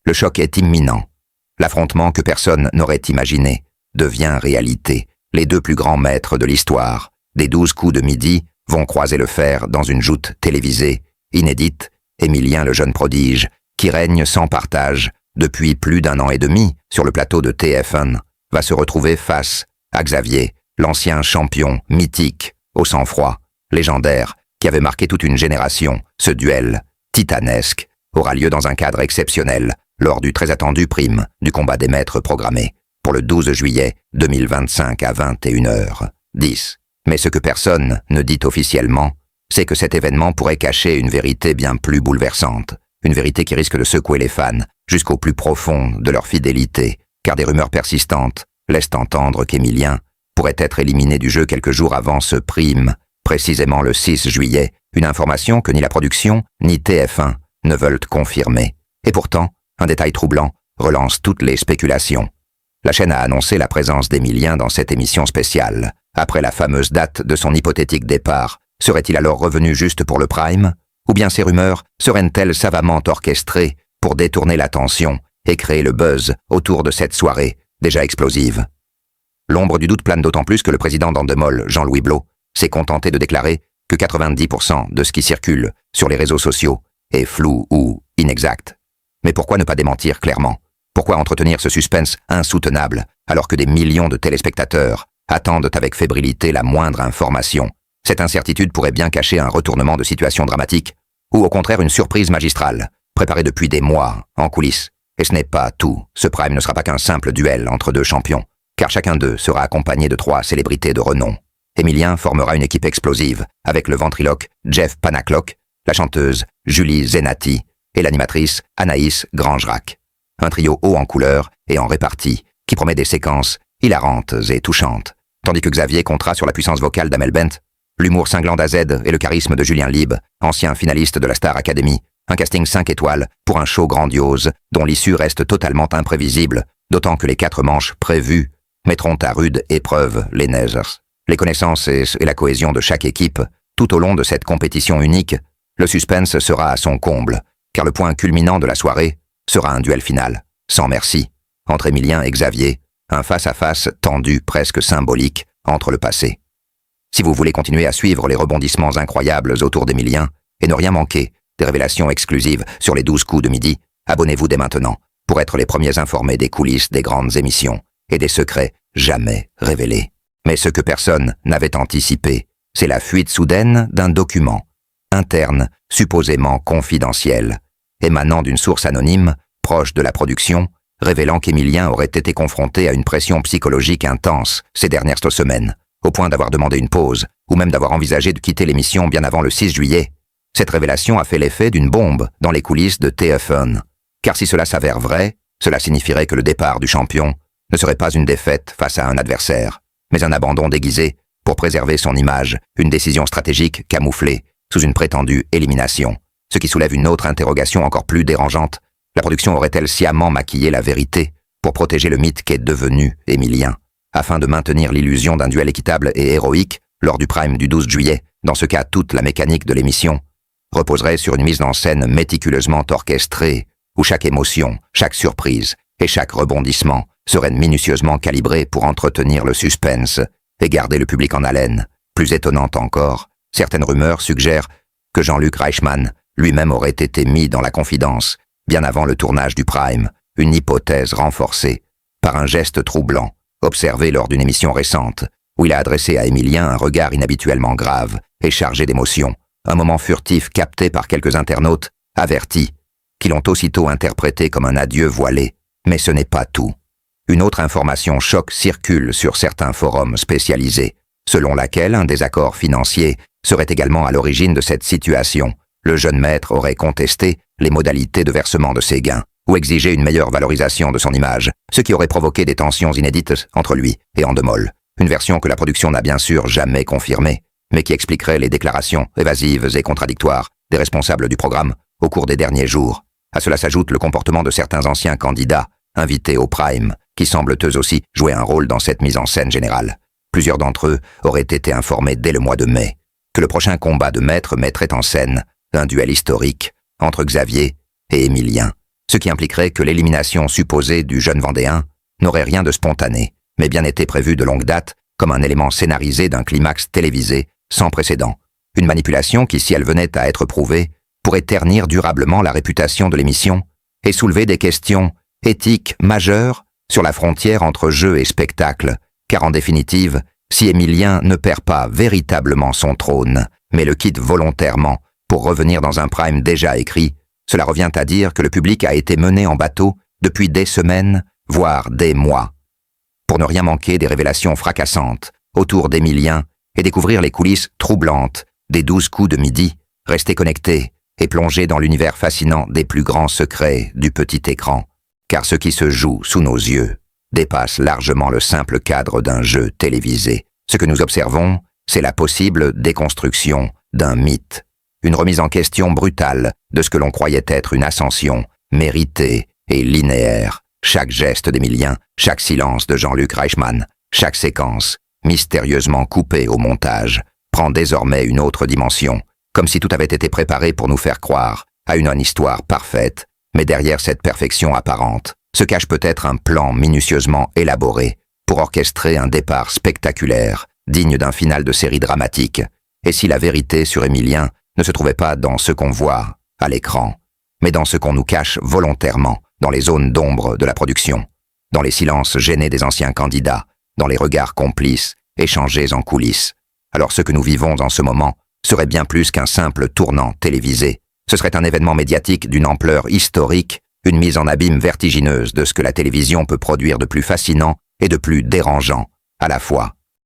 Le choc est imminent. L'affrontement que personne n'aurait imaginé devient réalité. Les deux plus grands maîtres de l'histoire, des 12 coups de midi, vont croiser le fer dans une joute télévisée, inédite. Émilien le jeune prodige, qui règne sans partage depuis plus d'1 an et demi sur le plateau de TF1, va se retrouver face à Xavier, l'ancien champion mythique, au sang-froid, légendaire, qui avait marqué toute une génération. Ce duel titanesque aura lieu dans un cadre exceptionnel, lors du très attendu prime du combat des maîtres programmé, pour le 12 juillet 2025 à 21h10. Mais ce que personne ne dit officiellement, c'est que cet événement pourrait cacher une vérité bien plus bouleversante, une vérité qui risque de secouer les fans jusqu'au plus profond de leur fidélité, car des rumeurs persistantes laissent entendre qu'Émilien pourrait être éliminé du jeu quelques jours avant ce prime, précisément le 6 juillet, une information que ni la production ni TF1 ne veulent confirmer. Et pourtant, un détail troublant relance toutes les spéculations. La chaîne a annoncé la présence d'Émilien dans cette émission spéciale. Après la fameuse date de son hypothétique départ, serait-il alors revenu juste pour le prime? Ou bien ces rumeurs seraient-elles savamment orchestrées pour détourner l'attention et créer le buzz autour de cette soirée déjà explosive? L'ombre du doute plane d'autant plus que le président d'Endemol, Jean-Louis Blot, s'est contenté de déclarer que 90% de ce qui circule sur les réseaux sociaux est flou ou inexact. Mais pourquoi ne pas démentir clairement? Pourquoi entretenir ce suspense insoutenable alors que des millions de téléspectateurs attendent avec fébrilité la moindre information? Cette incertitude pourrait bien cacher un retournement de situation dramatique, ou au contraire une surprise magistrale, préparée depuis des mois en coulisses. Et ce n'est pas tout. Ce prime ne sera pas qu'un simple duel entre deux champions, car chacun d'eux sera accompagné de 3 célébrités de renom. Émilien formera une équipe explosive, avec le ventriloque Jeff Panaclock, la chanteuse Julie Zenati et l'animatrice Anaïs Grangerac. Un trio haut en couleur et en répartie, qui promet des séquences hilarantes et touchantes, tandis que Xavier comptera sur la puissance vocale d'Amel Bent, l'humour cinglant d'AZ et le charisme de Julien Lieb, ancien finaliste de la Star Academy. Un casting 5 étoiles pour un show grandiose dont l'issue reste totalement imprévisible, d'autant que les 4 manches prévues mettront à rude épreuve les Nazers. Les connaissances et la cohésion de chaque équipe, tout au long de cette compétition unique, le suspense sera à son comble, car le point culminant de la soirée sera un duel final, sans merci, entre Émilien et Xavier, un face-à-face tendu presque symbolique entre le passé. Si vous voulez continuer à suivre les rebondissements incroyables autour d'Émilien et ne rien manquer des révélations exclusives sur les 12 coups de midi, abonnez-vous dès maintenant pour être les premiers informés des coulisses des grandes émissions et des secrets jamais révélés. Mais ce que personne n'avait anticipé, c'est la fuite soudaine d'un document interne, supposément confidentiel, émanant d'une source anonyme, proche de la production, révélant qu'Émilien aurait été confronté à une pression psychologique intense ces dernières semaines, au point d'avoir demandé une pause, ou même d'avoir envisagé de quitter l'émission bien avant le 6 juillet. Cette révélation a fait l'effet d'une bombe dans les coulisses de TF1. Car si cela s'avère vrai, cela signifierait que le départ du champion ne serait pas une défaite face à un adversaire, mais un abandon déguisé pour préserver son image, une décision stratégique camouflée sous une prétendue élimination. Ce qui soulève une autre interrogation encore plus dérangeante. La production aurait-elle sciemment maquillé la vérité pour protéger le mythe qu'est devenu Émilien, afin de maintenir l'illusion d'un duel équitable et héroïque lors du prime du 12 juillet? Dans ce cas, toute la mécanique de l'émission reposerait sur une mise en scène méticuleusement orchestrée, où chaque émotion, chaque surprise et chaque rebondissement seraient minutieusement calibrés pour entretenir le suspense et garder le public en haleine. Plus étonnante encore, certaines rumeurs suggèrent que Jean-Luc Reichmann lui-même aurait été mis dans la confidence, bien avant le tournage du prime, une hypothèse renforcée par un geste troublant, observé lors d'une émission récente, où il a adressé à Émilien un regard inhabituellement grave et chargé d'émotion, un moment furtif capté par quelques internautes, avertis, qui l'ont aussitôt interprété comme un adieu voilé. Mais ce n'est pas tout. Une autre information choc circule sur certains forums spécialisés, selon laquelle un désaccord financier serait également à l'origine de cette situation. Le jeune maître aurait contesté les modalités de versement de ses gains, ou exigé une meilleure valorisation de son image, ce qui aurait provoqué des tensions inédites entre lui et Endemol. Une version que la production n'a bien sûr jamais confirmée, mais qui expliquerait les déclarations évasives et contradictoires des responsables du programme au cours des derniers jours. À cela s'ajoute le comportement de certains anciens candidats invités au prime, qui semblent eux aussi jouer un rôle dans cette mise en scène générale. Plusieurs d'entre eux auraient été informés dès le mois de mai que le prochain combat de maître mettrait en scène un duel historique entre Xavier et Émilien. ce qui impliquerait que l'élimination supposée du jeune Vendéen n'aurait rien de spontané, mais bien été prévue de longue date comme un élément scénarisé d'un climax télévisé sans précédent. Une manipulation qui, si elle venait à être prouvée, pourrait ternir durablement la réputation de l'émission et soulever des questions éthiques majeures sur la frontière entre jeu et spectacle, car en définitive, si Émilien ne perd pas véritablement son trône, mais le quitte volontairement pour revenir dans un prime déjà écrit, cela revient à dire que le public a été mené en bateau depuis des semaines, voire des mois. Pour ne rien manquer des révélations fracassantes autour d'Émilien et découvrir les coulisses troublantes des 12 coups de midi, restez connectés et plongez dans l'univers fascinant des plus grands secrets du petit écran, car ce qui se joue sous nos yeux dépasse largement le simple cadre d'un jeu télévisé. Ce que nous observons, c'est la possible déconstruction d'un mythe, une remise en question brutale de ce que l'on croyait être une ascension méritée et linéaire. Chaque geste d'Émilien, chaque silence de Jean-Luc Reichmann, chaque séquence, mystérieusement coupée au montage, prend désormais une autre dimension, comme si tout avait été préparé pour nous faire croire à une histoire parfaite, mais derrière cette perfection apparente se cache peut-être un plan minutieusement élaboré pour orchestrer un départ spectaculaire, digne d'un final de série dramatique. Et si la vérité sur Émilien ne se trouvait pas dans ce qu'on voit à l'écran, mais dans ce qu'on nous cache volontairement, dans les zones d'ombre de la production, dans les silences gênés des anciens candidats, dans les regards complices échangés en coulisses, alors ce que nous vivons en ce moment serait bien plus qu'un simple tournant télévisé. Ce serait un événement médiatique d'une ampleur historique, une mise en abîme vertigineuse de ce que la télévision peut produire de plus fascinant et de plus dérangeant à la fois.